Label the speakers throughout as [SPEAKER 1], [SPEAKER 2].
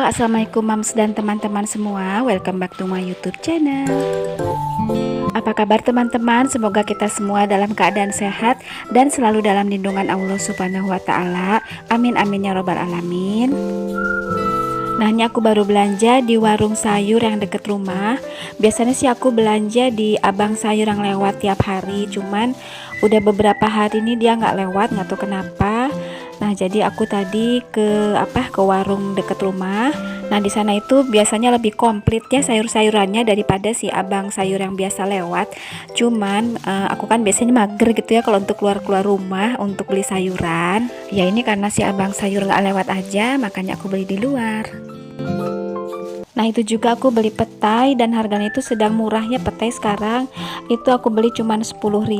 [SPEAKER 1] Assalamualaikum mams dan teman-teman semua. Welcome back to my YouTube channel. Apa kabar teman-teman? Semoga kita semua dalam keadaan sehat dan selalu dalam lindungan Allah Subhanahu wa taala. Amin amin ya robbal alamin. Nah, ini aku baru belanja di warung sayur yang deket rumah. Biasanya sih aku belanja di abang sayur yang lewat tiap hari, cuman udah beberapa hari ini dia nggak lewat, nggak tahu kenapa. Nah, jadi aku tadi ke warung deket rumah. Nah, di sana itu biasanya lebih komplit ya sayur-sayurannya daripada si abang sayur yang biasa lewat. Cuman aku kan biasanya mager gitu ya kalau untuk keluar-keluar rumah untuk beli sayuran. Ya ini karena si abang sayur nggak lewat aja, makanya aku beli di luar. Nah, itu juga aku beli petai dan harganya itu sedang murah ya. Petai sekarang itu aku beli cuman 10.000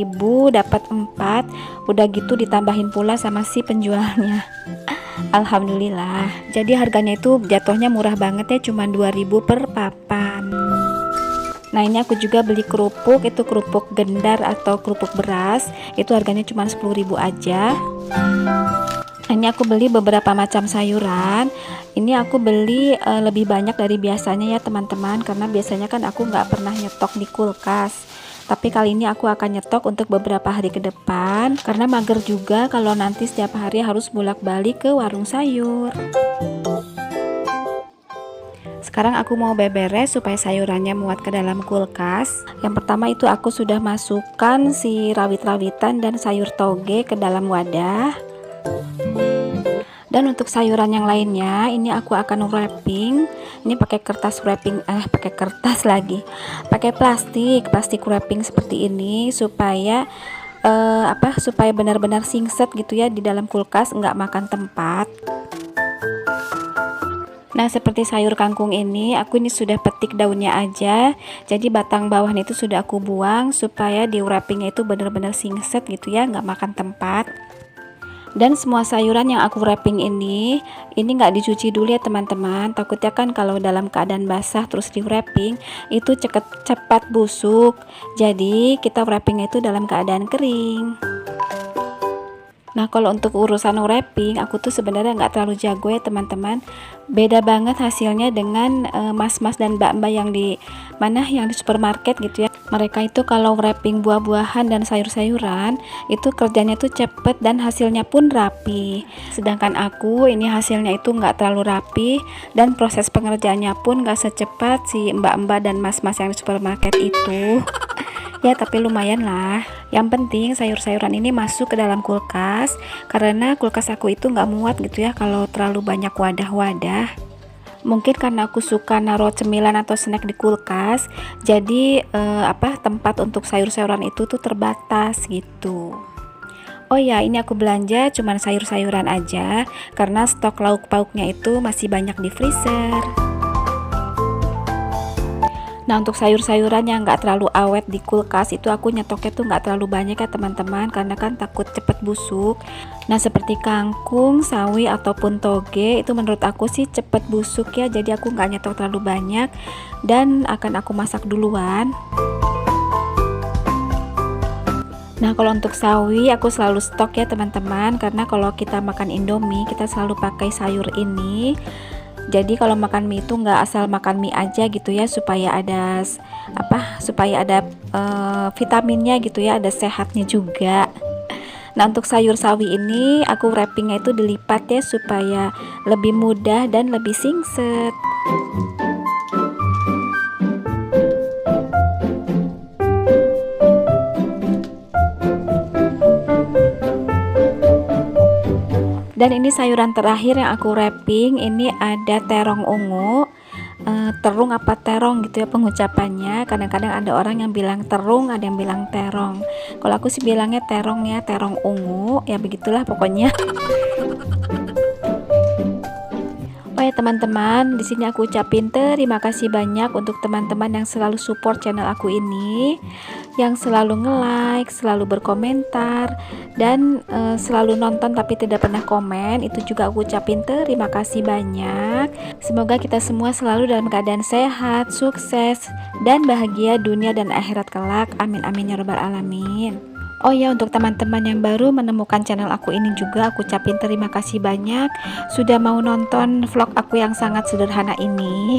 [SPEAKER 1] dapat 4. Udah gitu ditambahin pula sama si penjualnya. Alhamdulillah. Jadi harganya itu jatuhnya murah banget ya, cuman 2.000 per papan. Nah, ini aku juga beli kerupuk, itu kerupuk gendar atau kerupuk beras. Itu harganya cuma 10.000 aja. Ini aku beli beberapa macam sayuran. Ini aku beli lebih banyak dari biasanya ya teman-teman, karena biasanya kan aku nggak pernah nyetok di kulkas. Tapi kali ini aku akan nyetok untuk beberapa hari ke depan, karena mager juga kalau nanti setiap hari harus bolak-balik ke warung sayur. Sekarang aku mau beberes supaya sayurannya muat ke dalam kulkas. Yang pertama itu aku sudah masukkan si rawit-rawitan dan sayur toge ke dalam wadah. Dan untuk sayuran yang lainnya ini aku akan wrapping. Ini pakai kertas wrapping, pakai plastik wrapping seperti ini supaya supaya benar-benar singset gitu ya di dalam kulkas, nggak makan tempat. Nah, seperti sayur kangkung ini aku ini sudah petik daunnya aja, jadi batang bawahnya itu sudah aku buang supaya di wrappingnya itu benar-benar singset gitu ya, nggak makan tempat. Dan semua sayuran yang aku wrapping ini nggak dicuci dulu ya teman-teman, takutnya kan kalau dalam keadaan basah terus di wrapping itu cepat busuk. Jadi kita wrappingnya itu dalam keadaan kering. Nah, kalau untuk urusan wrapping aku tuh sebenarnya nggak terlalu jago ya teman-teman. Beda banget hasilnya dengan mas-mas dan mbak-mbak yang di supermarket gitu ya. Mereka itu kalau wrapping buah-buahan dan sayur-sayuran itu kerjanya tuh cepet dan hasilnya pun rapi. Sedangkan aku ini hasilnya itu nggak terlalu rapi dan proses pengerjaannya pun nggak secepat si mbak-mbak dan mas-mas yang di supermarket itu. Ya, tapi lumayan lah. Yang penting sayur-sayuran ini masuk ke dalam kulkas, karena kulkas aku itu nggak muat gitu ya kalau terlalu banyak wadah-wadah. Mungkin karena aku suka naruh cemilan atau snack di kulkas, jadi tempat untuk sayur-sayuran itu tuh terbatas gitu. Oh ya, ini aku belanja cuman sayur-sayuran aja karena stok lauk pauknya itu masih banyak di freezer. Nah, untuk sayur-sayuran yang nggak terlalu awet di kulkas itu aku nyetoknya tuh nggak terlalu banyak ya teman-teman, karena kan takut cepet busuk. Nah, seperti kangkung, sawi ataupun toge itu menurut aku sih cepet busuk ya, jadi aku nggak nyetok terlalu banyak dan akan aku masak duluan. Nah, kalau untuk sawi aku selalu stok ya teman-teman, karena kalau kita makan Indomie kita selalu pakai sayur ini. Jadi kalau makan mie itu nggak asal makan mie aja gitu ya, supaya ada vitaminnya gitu ya, ada sehatnya juga. Nah, untuk sayur sawi ini aku wrappingnya itu dilipat ya supaya lebih mudah dan lebih singset. Dan ini sayuran terakhir yang aku wrapping, ini ada terong ungu. Terung apa terong gitu ya pengucapannya. Kadang-kadang ada orang yang bilang terung, ada yang bilang terong. Kalau aku sih bilangnya terong ya, terong ungu. Ya begitulah pokoknya. Oh ya teman-teman, di sini aku ucapin terima kasih banyak untuk teman-teman yang selalu support channel aku ini, yang selalu nge-like, selalu berkomentar, dan selalu nonton tapi tidak pernah komen. Itu juga aku ucapin terima kasih banyak. Semoga kita semua selalu dalam keadaan sehat, sukses, dan bahagia dunia dan akhirat kelak. Amin amin ya robbal alamin. Oh ya, untuk teman-teman yang baru menemukan channel aku ini juga aku ucapin terima kasih banyak sudah mau nonton vlog aku yang sangat sederhana ini.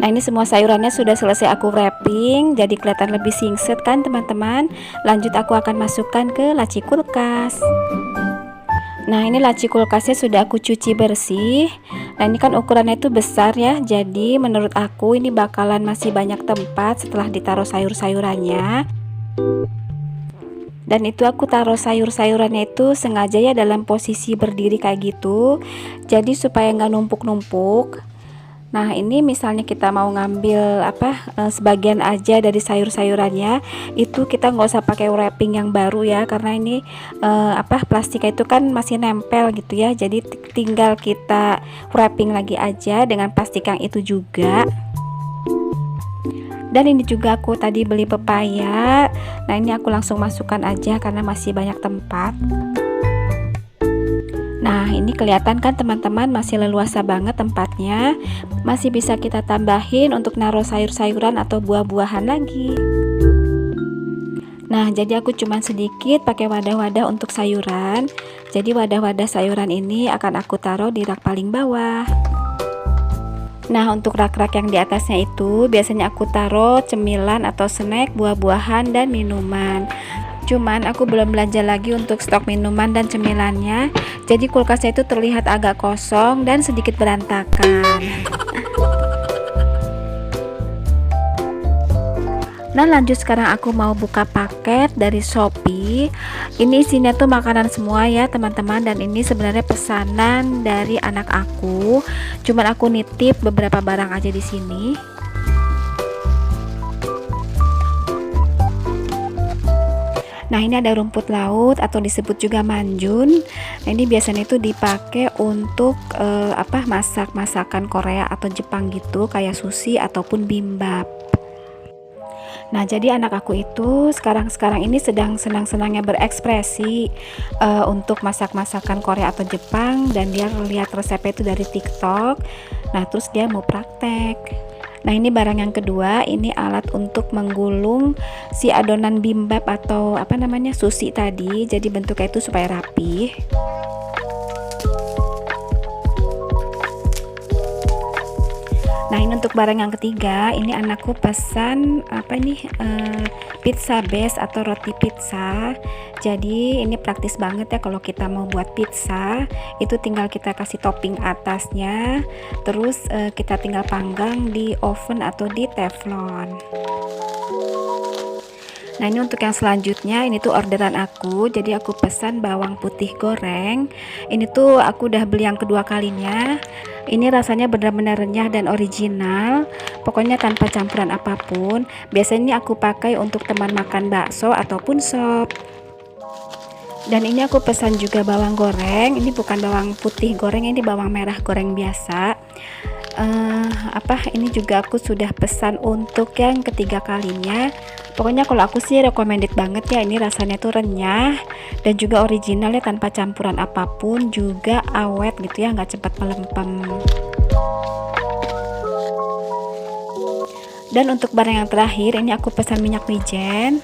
[SPEAKER 1] Nah, ini semua sayurannya sudah selesai aku wrapping, jadi kelihatan lebih singset kan teman-teman. Lanjut aku akan masukkan ke laci kulkas. Nah, ini laci kulkasnya sudah aku cuci bersih. Nah, ini kan ukurannya itu besar ya, jadi menurut aku ini bakalan masih banyak tempat setelah ditaruh sayur-sayurannya. Dan itu aku taruh sayur-sayurannya itu sengaja ya dalam posisi berdiri kayak gitu, jadi supaya nggak numpuk-numpuk. Nah, ini misalnya kita mau ngambil sebagian aja dari sayur-sayurannya, itu kita nggak usah pakai wrapping yang baru ya, karena ini plastiknya itu kan masih nempel gitu ya, jadi tinggal kita wrapping lagi aja dengan plastik yang itu juga. Dan ini juga aku tadi beli pepaya. Nah, ini aku langsung masukkan aja karena masih banyak tempat. Nah, ini kelihatan kan teman-teman, masih leluasa banget tempatnya. Masih bisa kita tambahin untuk naruh sayur-sayuran atau buah-buahan lagi. Nah, jadi aku cuman sedikit pakai wadah-wadah untuk sayuran. Jadi wadah-wadah sayuran ini akan aku taruh di rak paling bawah. Nah, untuk rak-rak yang di atasnya itu biasanya aku taruh cemilan atau snack, buah-buahan dan minuman. Cuman aku belum belanja lagi untuk stok minuman dan cemilannya, jadi kulkasnya itu terlihat agak kosong dan sedikit berantakan. Nah, lanjut sekarang aku mau buka paket dari Shopee. Ini isinya tuh makanan semua ya teman-teman, dan ini sebenarnya pesanan dari anak aku. Cuman aku nitip beberapa barang aja di sini. Nah, ini ada rumput laut atau disebut juga manjun. Nah, ini biasanya itu dipakai untuk masak masakan Korea atau Jepang gitu, kayak sushi ataupun bimbap. Nah, jadi anak aku itu sekarang ini sedang senang-senangnya berekspresi untuk masak-masakan Korea atau Jepang, dan dia lihat resepnya itu dari TikTok. Nah, terus dia mau praktek. Nah, ini barang yang kedua, ini alat untuk menggulung si adonan bimbap atau sushi tadi, jadi bentuknya itu supaya rapi. Nah, ini untuk barang yang ketiga, ini anakku pesan pizza base atau roti pizza. Jadi ini praktis banget ya kalau kita mau buat pizza, itu tinggal kita kasih topping atasnya, terus kita tinggal panggang di oven atau di teflon. Nah, ini untuk yang selanjutnya, ini tuh orderan aku. Jadi aku pesan bawang putih goreng. Ini tuh aku udah beli yang kedua kalinya. Ini rasanya benar-benar renyah dan original. Pokoknya tanpa campuran apapun. Biasanya ini aku pakai untuk teman makan bakso ataupun sop. Dan ini aku pesan juga bawang goreng. Ini bukan bawang putih goreng, ini bawang merah goreng biasa. Ini juga aku sudah pesan untuk yang ketiga kalinya. Pokoknya kalau aku sih recommended banget ya, ini rasanya tuh renyah dan juga original ya, tanpa campuran apapun, juga awet gitu ya, nggak cepat melempem. Dan untuk barang yang terakhir, ini aku pesan minyak wijen.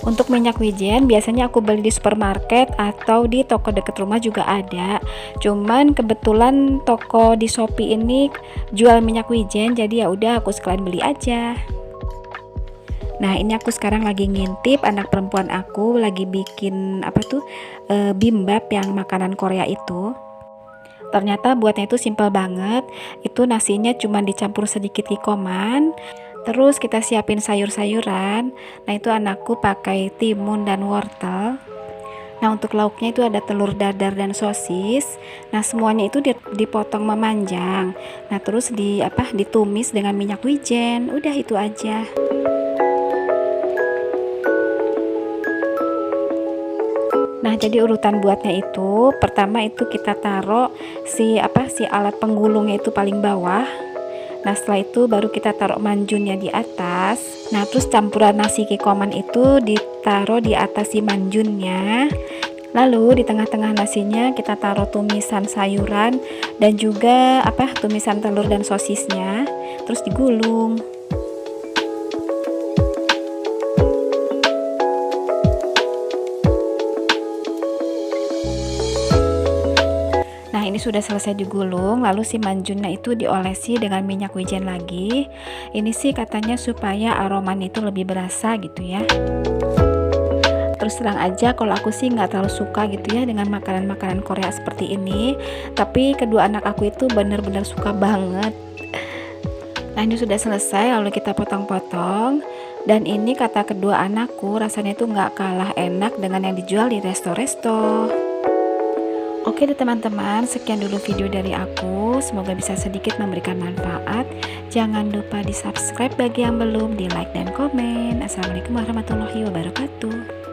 [SPEAKER 1] Untuk minyak wijen biasanya aku beli di supermarket atau di toko deket rumah juga ada. Cuman kebetulan toko di Shopee ini jual minyak wijen, jadi ya udah aku sekalian beli aja. Nah, ini aku sekarang lagi ngintip anak perempuan aku lagi bikin bimbap yang makanan Korea itu. Ternyata buatnya itu simple banget. Itu nasinya cuma dicampur sedikit kikoman. Terus kita siapin sayur-sayuran. Nah, itu anakku pakai timun dan wortel. Nah, untuk lauknya itu ada telur dadar dan sosis. Nah, semuanya itu dipotong memanjang. Nah, terus ditumis dengan minyak wijen. Udah itu aja. Nah, jadi urutan buatnya itu, pertama itu kita taruh si alat penggulungnya itu paling bawah. Nah, setelah itu baru kita taruh manjunnya di atas. Nah, terus campuran nasi kikoman itu ditaruh di atas si manjunnya. Lalu di tengah-tengah nasinya kita taruh tumisan sayuran dan juga tumisan telur dan sosisnya. Terus digulung. ini sudah selesai digulung, lalu si manjunnya itu diolesi dengan minyak wijen lagi. Ini sih katanya supaya aromanya itu lebih berasa gitu ya. Terus terang aja kalau aku sih nggak terlalu suka gitu ya dengan makanan-makanan Korea seperti ini, tapi kedua anak aku itu bener-bener suka banget. Nah ini sudah selesai, lalu kita potong-potong. Dan ini kata kedua anakku rasanya itu nggak kalah enak dengan yang dijual di resto-resto. Oke deh teman-teman, sekian dulu video dari aku. Semoga bisa sedikit memberikan manfaat. Jangan lupa di subscribe bagi yang belum, di like dan komen. Assalamualaikum warahmatullahi wabarakatuh.